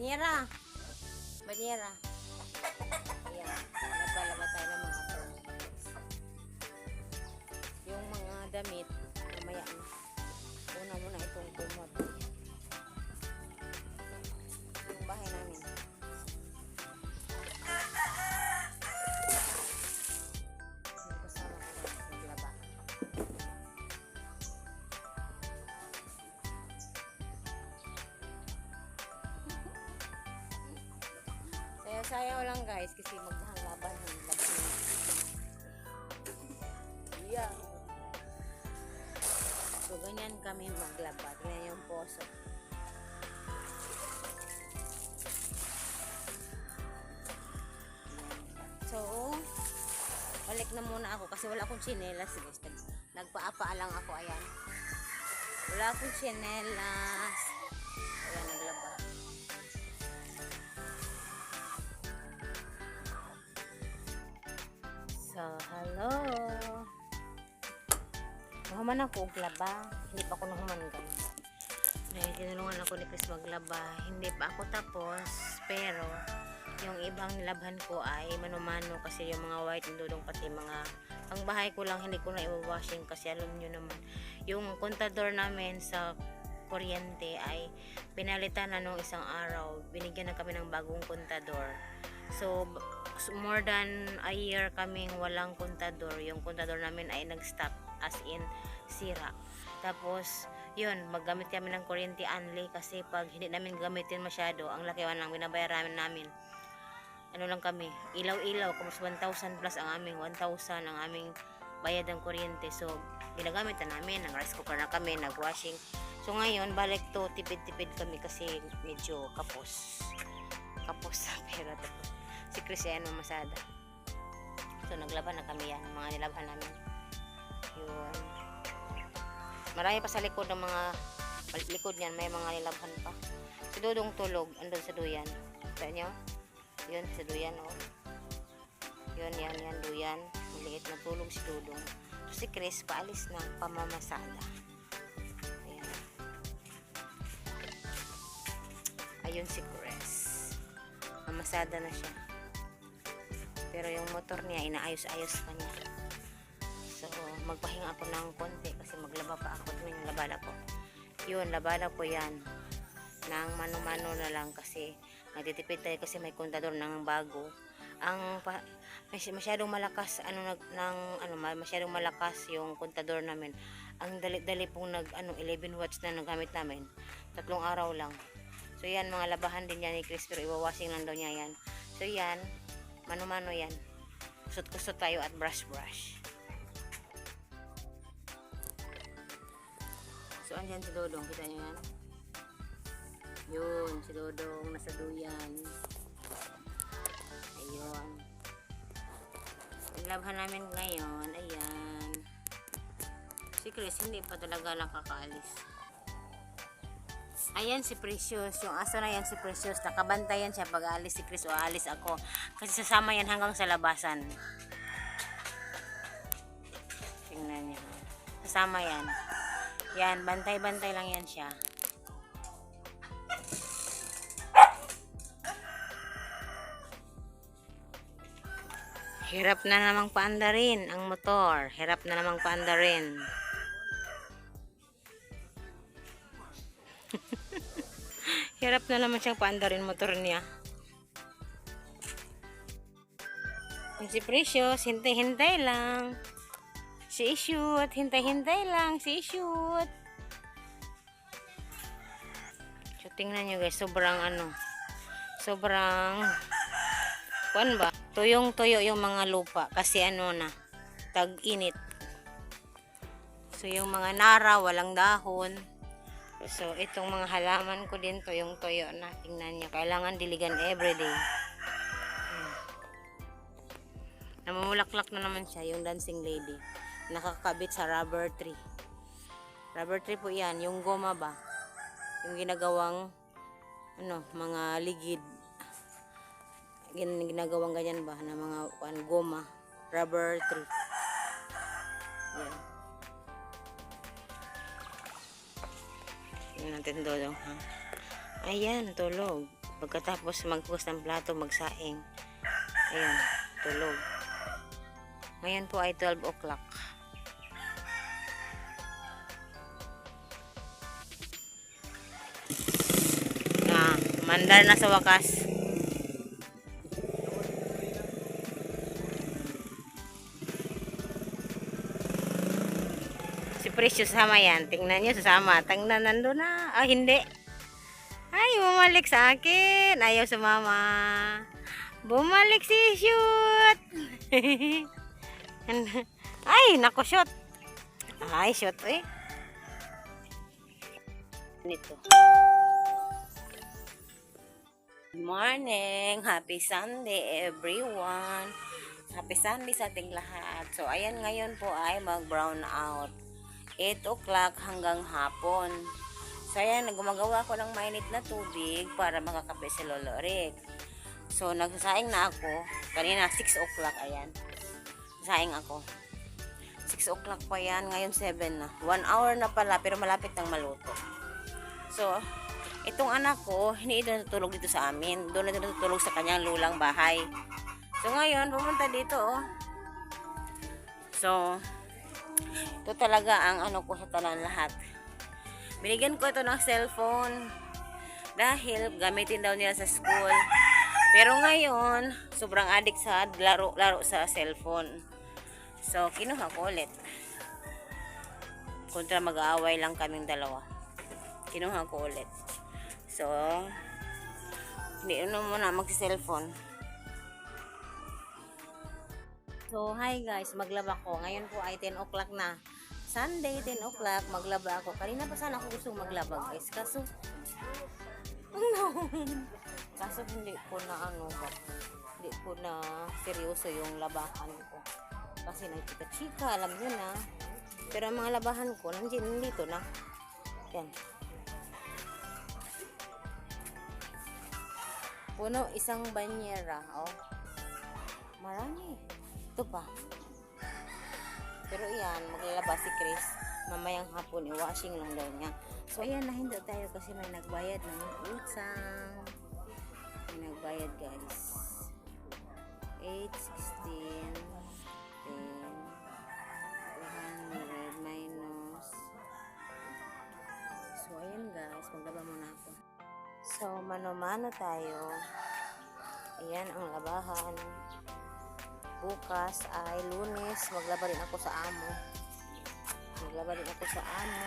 Banyera. Banyera. Ayan. Nagpalaba tayo ng mga clothes. Yung mga damit, mamaya na. Una muna itong kumot. Yung bahay namin. Yung kasama ko lang naglaba. Sayaw lang guys kasi maghanglaban ng laban. Yeah. So ganyan kami maglaba. Ganyan yung poso. So balik na muna ako kasi wala akong tsinelas guys. Nagpaapa lang ako, ayan. Wala akong tsinelas. Ayan, naglaba. So, hello. Nahuman ako og laba. Hindi pa ako nahuman ganun. Dahil tinulungan ako ni Chris maglaba. Hindi pa ako tapos. Pero, yung ibang nilabhan ko ay mano-mano kasi yung mga white and dudong pati mga pangbahay ko lang hindi ko na i-washing kasi alam nyo naman. Yung kontador namin sa kuryente ay pinalitan na nung isang araw. Binigyan na kami ng bagong kontador. So, more than a year kaming walang kontador. Yung kontador namin ay nag-stop as in sira. Tapos, yun, maggamit kami ng kuryente only kasi pag hindi namin gamitin masyado, ang laki lang binabayaran namin. Ano lang kami, ilaw-ilaw, kung 1,000 plus ang aming, 1,000 ang aming bayad ng kuryente. So, ginagamit na namin, ang rice cooker na kami, nag-washing. So, ngayon, balik to, tipid-tipid kami kasi medyo kapos. Kapos sa pera to. Si Chris yan masada. So naglaban na kami yan, mga nilabhan namin. Yun. Marami pa sa likod ng mga likod niyan, may mga nilabhan pa. Si Dudong tulog, andun sa duyan. Kita nyo? Yun, sa duyan, oh. Yun, yan, duyan. Maliit na tulog si Dudong. So si Chris, paalis na, pamamasada. Ayan. Ayun si Chris. Mamasada na siya. Pero yung motor niya, inaayos-ayos pa niya. So, magpahinga ako ng konti kasi maglaba pa ako. Ito yung labada ko. Yun, labada ko yan. Nang mano-mano na lang kasi nagtitipid tayo kasi may kontador ng bago. Masyadong malakas, masyadong malakas yung kontador namin. Ang dali-dali pong 11 watts na nagamit namin. 3 araw lang. So, yan, mga labahan din yan ni Chris, pero iwawashing lang daw niya yan. So, yan. Mano-mano yan. Kusot-kusot tayo at brush-brush. So, andyan si Dodong. Kita nyo yan? Yun, si Dodong nasa duyan. Ayun. Naglabhan namin ngayon. Ayan. Si Chris, hindi pa talaga nakakaalis. Ayan si Precious. Yung aso na yan si Precious. Nakabantayan siya pag aalis si Chris o aalis ako. Kasi sasama yan hanggang sa labasan. Tingnan niyo. Sasama yan. Yan, bantay-bantay lang yan siya. Hirap na namang paandarin ang motor. Hirap na namang paandarin. Hirap na naman siyang paandarin motor niya. Si Precious, hintay-hintay lang. Si Shoot, hintay-hintay lang. Si Shoot. So, tingnan nyo guys, sobrang kuan ba? Tuyong-tuyo yung mga lupa kasi tag-init. So, yung mga nara, walang dahon. So, itong mga halaman ko din, tuyong-tuyo na. Tingnan nyo. Kailangan diligan everyday. Namumulaklak na naman siya, yung dancing lady. Nakakabit sa rubber tree. Rubber tree po yan. Yung goma ba? Yung ginagawang, mga ligid. Ginagawang ganyan ba? Na mga goma. Rubber tree. Yan. Tingnan natin Dodong, ha? Ayan, tulog. Pagkatapos maghugas ng plato, magsaing. Ayun, tulog. Ngayon po ay 12 o'clock. Mandar na sa wakas. Si Precious sama yan. Tingnan nyo, sasama. Tingnan, nandun na. Ah, hindi. Ay, bumalik sa akin. Ayaw sumama. Bumalik si Shoot. Ay, naku, Shoot. Ay, Shoot, eh. Nito. Good morning. Happy Sunday, everyone. Happy Sunday sa ating lahat. So, ayan ngayon po ay mag-brown out. 8 o'clock hanggang hapon. So, ayan, gumagawa ko ng mainit na tubig para makakape si Lolo Rick. So, nagsasaing na ako. Kanina, 6 o'clock, ayan. Saing ako. 6 o'clock pa yan. Ngayon, 7 na. 1 hour na pala, pero malapit nang maluto. So, itong anak ko, hindi ito natutulog dito sa amin. Doon na natutulog sa kanyang lulang bahay. So, ngayon, pumunta dito, oh. So, ito talaga ang ano ko sa tanan lahat. Binigyan ko ito ng cellphone dahil gamitin daw nila sa school. Pero ngayon, sobrang addict sa laro sa cellphone. So, kinuha ko ulit. Kontra mag-aaway lang kaming dalawa. Kinuha ko ulit. So, hindi muna magsi-cellphone. So, hi guys, maglaba ko. Ngayon po ay 10 o'clock na. Sunday, 10 o'clock, maglaba ako. Kanina pa sana ako gustong maglaba guys. Kaso, kaso hindi ko na hindi ko na seryoso yung labahan ko. Kasi nagchika-chika, alam nyo na. Pero ang mga labahan ko, nandito na. Yan. Puno isang banyera, oh. Marami. Ito pa. Pero yan, maglalaba si Chris. Mamayang hapon, i-washing lang daw niya. So, ayan, nahindo tayo kasi may nagbayad ng utang. May nagbayad, guys. 8, 16, 10, 200 minus. So, ayan, guys. Maglaba muna ako. So, mano-mano tayo. Ayan ang labahan. Bukas ay Lunes. Maglaba rin ako sa amo. Maglaba rin ako sa amo.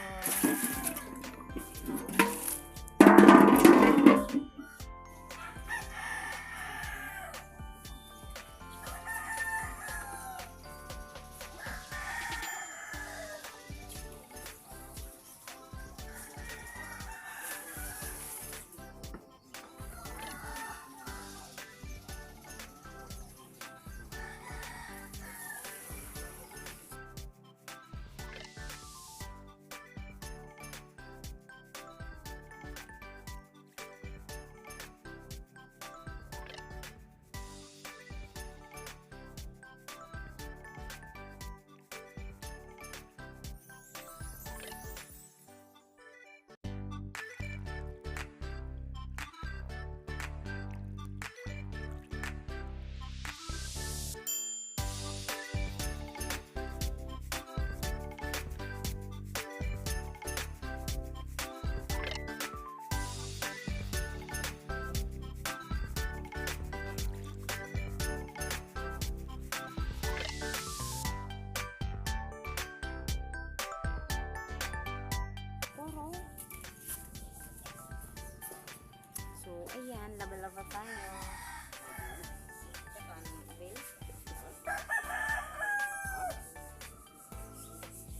Ayan, laba-laba tayo.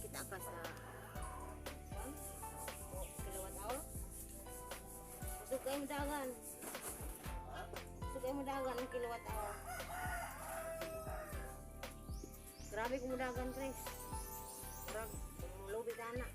Kita ka sa kilawat hour. Sukay mo dagan. Sukay mo dagan ang kilawat hour. Grabe kung dagan, Tres. Grabe, lubid anak.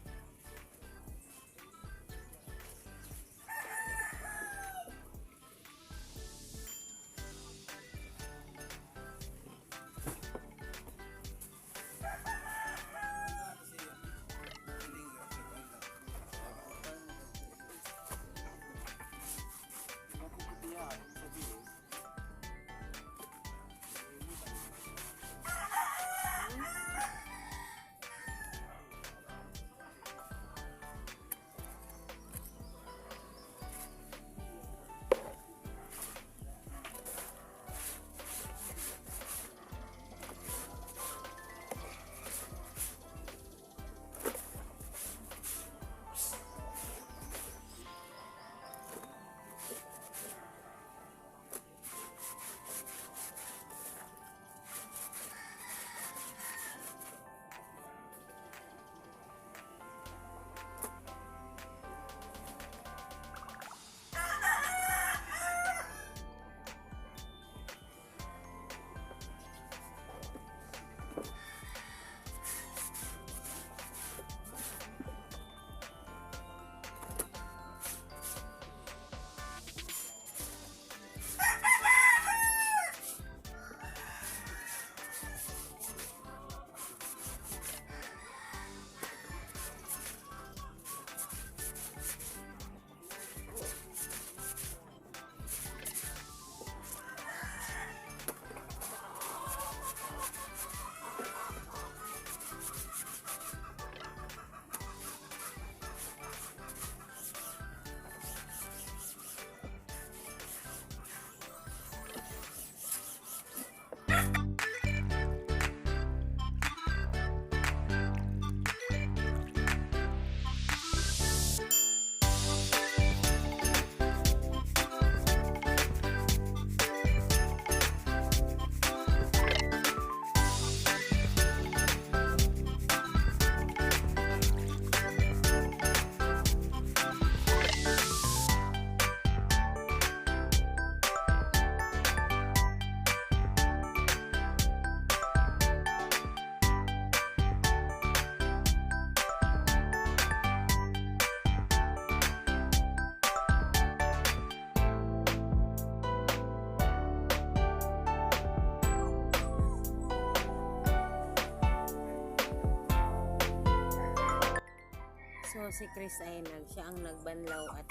si Chris ay siya ang nagbanlaw at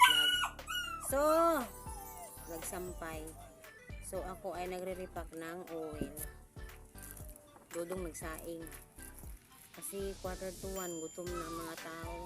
nagsampay. So ako ay nagre-repack ng oil. Dudong nagsaing. Kasi 1:45 gutom na ang mga tao.